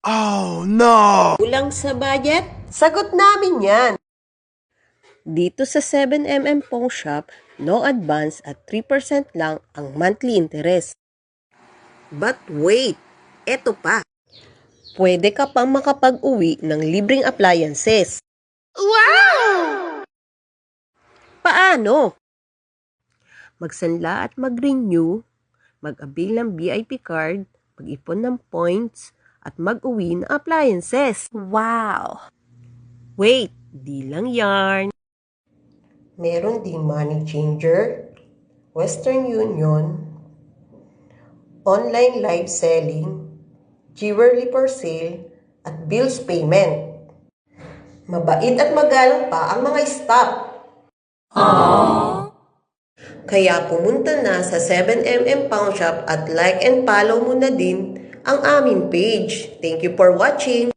Oh no! Kulang sa budget? Sagot namin yan. Dito sa 7mm Pawn Shop, no advance at 3% lang ang monthly interest. But wait, eto pa. Pwede ka pang makapag-uwi ng libreng appliances. Wow! Paano? Magsanla at mag-renew, mag-avail ng VIP card, mag-ipon ng points, at mag-uwi ng appliances. Wow! Wait, di lang yarn. Meron ding money changer, Western Union, online live selling, jewelry for sale, at bills payment. Mabait at magalang pa ang mga staff. Kaya pumunta na sa 7mm Pawn Shop at like and follow mo na din ang aming page. Thank you for watching!